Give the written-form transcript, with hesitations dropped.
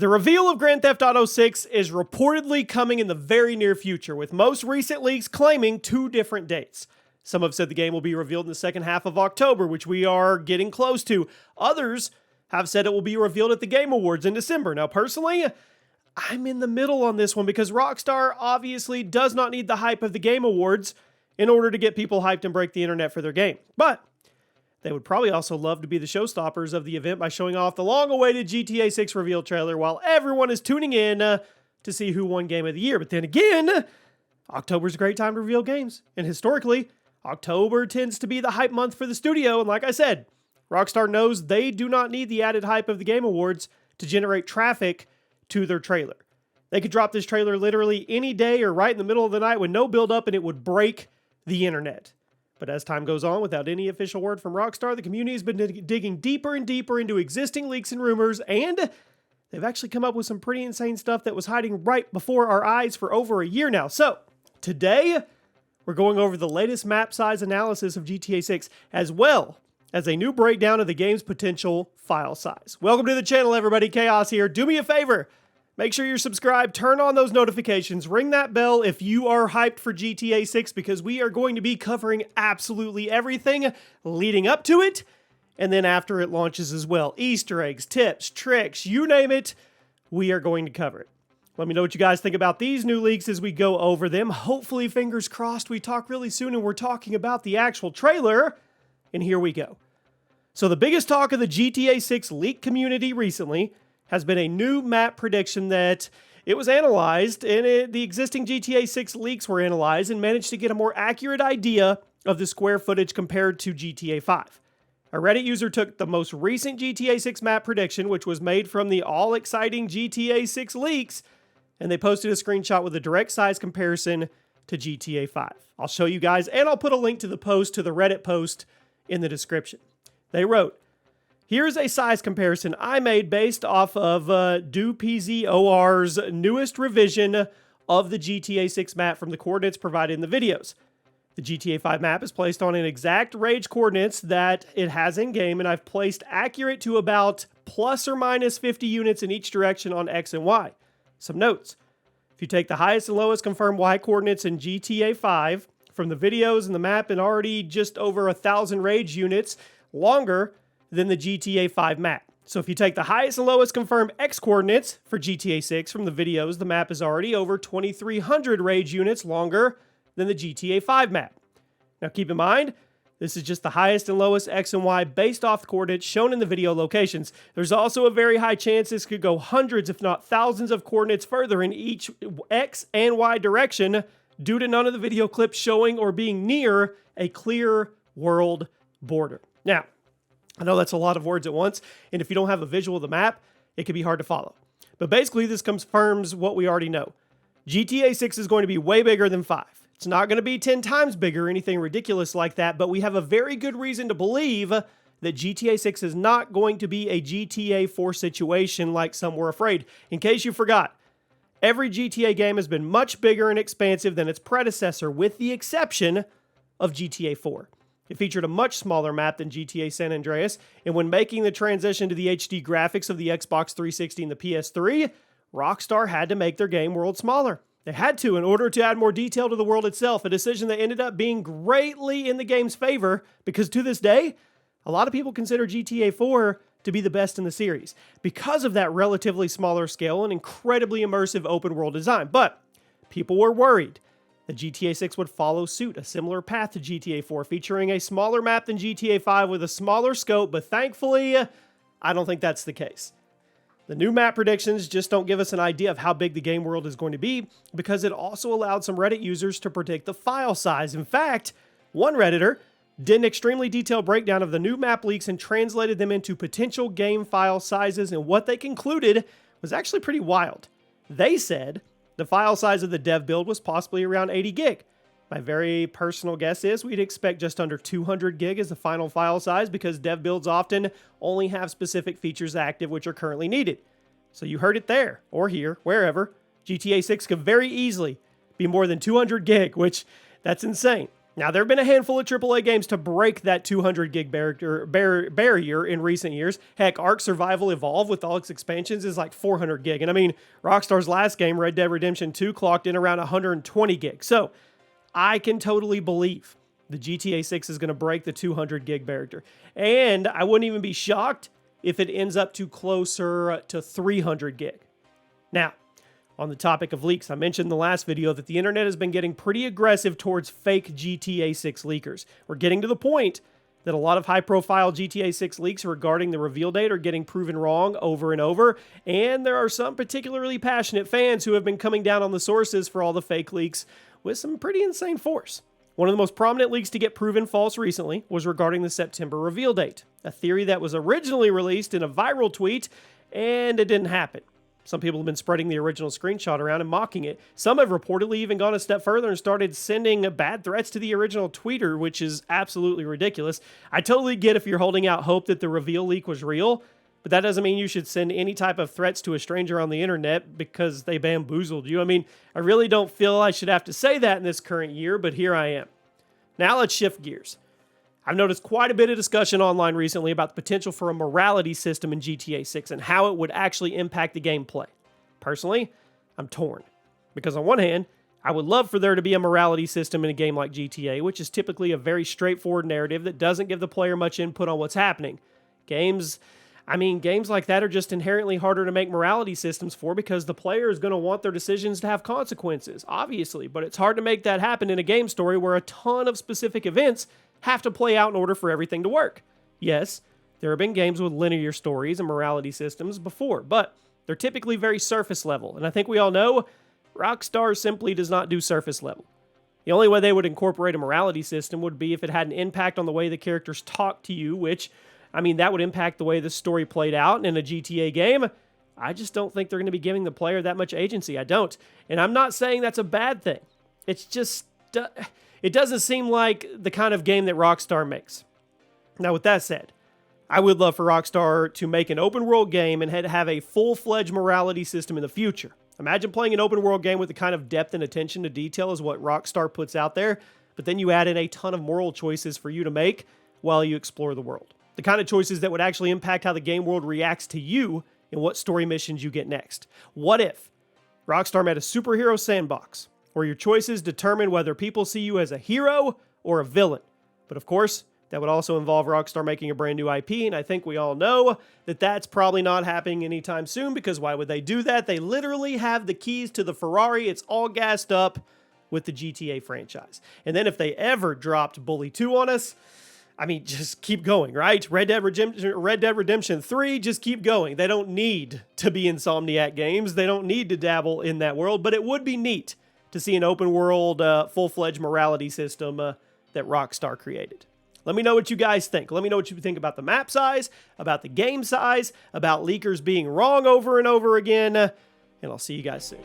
The reveal of Grand Theft Auto 6 is reportedly coming in the very near future, with most recent leaks claiming two different dates. Some have said the game will be revealed in the second half of October, which we are getting close to. Others have said it will be revealed at the Game Awards in December. Now, personally, I'm in the middle on this one because Rockstar obviously does not need the hype of the Game Awards in order to get people hyped and break the internet for their game. But they would probably also love to be the showstoppers of the event by showing off the long-awaited GTA 6 reveal trailer while everyone is tuning in to see who won Game of the Year. But then again, October's a great time to reveal games. And historically, October tends to be the hype month for the studio. And like I said, Rockstar knows they do not need the added hype of the Game Awards to generate traffic to their trailer. They could drop this trailer literally any day or right in the middle of the night with no build-up and it would break the internet. But as time goes on, without any official word from Rockstar, the community has been digging deeper and deeper into existing leaks and rumors, and they've actually come up with some pretty insane stuff that was hiding right before our eyes for over a year now. So, today, we're going over the latest map size analysis of GTA 6, as well as a new breakdown of the game's potential file size. Welcome to the channel, everybody. Chaos here. Do me a favor. Make sure you're subscribed, turn on those notifications, ring that bell if you are hyped for GTA 6 because we are going to be covering absolutely everything leading up to it and then after it launches as well. Easter eggs, tips, tricks, you name it, we are going to cover it. Let me know what you guys think about these new leaks as we go over them. Hopefully, fingers crossed, we talk really soon and we're talking about the actual trailer. And here we go. So the biggest talk of the GTA 6 leak community recently has been a new map prediction that it was analyzed, and the existing GTA 6 leaks were analyzed and managed to get a more accurate idea of the square footage compared to GTA 5. A Reddit user took the most recent GTA 6 map prediction, which was made from the all-exciting GTA 6 leaks, and they posted a screenshot with a direct size comparison to GTA 5. I'll show you guys, and I'll put a link to the post, to the Reddit post, in the description. They wrote, "Here's a size comparison I made based off of DoPZOR's newest revision of the GTA 6 map from the coordinates provided in the videos. The GTA 5 map is placed on an exact range coordinates that it has in-game, and I've placed accurate to about plus or minus 50 units in each direction on X and Y. Some notes. If you take the highest and lowest confirmed Y coordinates in GTA 5 from the videos and the map and already just over 1,000 rage units longer than the GTA 5 map. So if you take the highest and lowest confirmed X coordinates for GTA 6 from the videos, the map is already over 2,300 rage units longer than the GTA 5 map. Now keep in mind, this is just the highest and lowest X and Y based off the coordinates shown in the video locations. There's also a very high chance this could go hundreds, if not thousands of coordinates further in each X and Y direction due to none of the video clips showing or being near a clear world border." Now, I know that's a lot of words at once, and if you don't have a visual of the map, it can be hard to follow. But basically, this confirms what we already know. GTA 6 is going to be way bigger than 5. It's not going to be 10 times bigger or anything ridiculous like that, but we have a very good reason to believe that GTA 6 is not going to be a GTA 4 situation like some were afraid. In case you forgot, every GTA game has been much bigger and expansive than its predecessor, with the exception of GTA 4. It featured a much smaller map than GTA San Andreas, and when making the transition to the HD graphics of the Xbox 360 and the PS3, Rockstar had to make their game world smaller. They had to in order to add more detail to the world itself, a decision that ended up being greatly in the game's favor, because to this day, a lot of people consider GTA 4 to be the best in the series, because of that relatively smaller scale and incredibly immersive open world design. But people were worried that GTA 6 would follow suit, a similar path to GTA 4, featuring a smaller map than GTA 5 with a smaller scope, but thankfully, I don't think that's the case. The new map predictions just don't give us an idea of how big the game world is going to be, because it also allowed some Reddit users to predict the file size. In fact, one Redditor did an extremely detailed breakdown of the new map leaks and translated them into potential game file sizes, and what they concluded was actually pretty wild. They said the file size of the dev build was possibly around 80 gig. My very personal guess is we'd expect just under 200 gig as the final file size, because dev builds often only have specific features active which are currently needed. So you heard it there, or here, wherever. GTA 6 could very easily be more than 200 gig, which that's insane. Now, there have been a handful of AAA games to break that 200 gig barrier in recent years. Heck, Ark Survival Evolved with all its expansions is like 400 gig. And I mean, Rockstar's last game, Red Dead Redemption 2, clocked in around 120 gig. So I can totally believe the GTA 6 is going to break the 200 gig barrier. And I wouldn't even be shocked if it ends up to closer to 300 gig. Now, on the topic of leaks, I mentioned in the last video that the internet has been getting pretty aggressive towards fake GTA 6 leakers. We're getting to the point that a lot of high-profile GTA 6 leaks regarding the reveal date are getting proven wrong over and over, and there are some particularly passionate fans who have been coming down on the sources for all the fake leaks with some pretty insane force. One of the most prominent leaks to get proven false recently was regarding the September reveal date, a theory that was originally released in a viral tweet, and it didn't happen. Some people have been spreading the original screenshot around and mocking it. Some have reportedly even gone a step further and started sending bad threats to the original tweeter, which is absolutely ridiculous. I totally get if you're holding out hope that the reveal leak was real, but that doesn't mean you should send any type of threats to a stranger on the internet because they bamboozled you. I mean, I really don't feel I should have to say that in this current year, but here I am. Now let's shift gears. I've noticed quite a bit of discussion online recently about the potential for a morality system in GTA 6 and how it would actually impact the gameplay. Personally, I'm torn. Because on one hand, I would love for there to be a morality system in a game like GTA, which is typically a very straightforward narrative that doesn't give the player much input on what's happening. Games like that are just inherently harder to make morality systems for because the player is going to want their decisions to have consequences, obviously, but it's hard to make that happen in a game story where a ton of specific events have to play out in order for everything to work. Yes, there have been games with linear stories and morality systems before, but they're typically very surface level, and I think we all know Rockstar simply does not do surface level. The only way they would incorporate a morality system would be if it had an impact on the way the characters talk to you, which, that would impact the way the story played out in a GTA game. I just don't think they're going to be giving the player that much agency. I don't. And I'm not saying that's a bad thing. It's just, it doesn't seem like the kind of game that Rockstar makes. Now, with that said, I would love for Rockstar to make an open world game and have a full-fledged morality system in the future. Imagine playing an open world game with the kind of depth and attention to detail as what Rockstar puts out there, but then you add in a ton of moral choices for you to make while you explore the world. The kind of choices that would actually impact how the game world reacts to you and what story missions you get next. What if Rockstar made a superhero sandbox where your choices determine whether people see you as a hero or a villain? But of course, that would also involve Rockstar making a brand new IP, and I think we all know that that's probably not happening anytime soon, because why would they do that? They literally have the keys to the Ferrari. It's all gassed up with the GTA franchise. And then if they ever dropped Bully 2 on us, just keep going, right? Red Dead Redemption 3, just keep going. They don't need to be Insomniac Games. They don't need to dabble in that world, but it would be neat to see an open world, full-fledged morality system that Rockstar created. Let me know what you guys think. Let me know what you think about the map size, about the game size, about leakers being wrong over and over again, and I'll see you guys soon.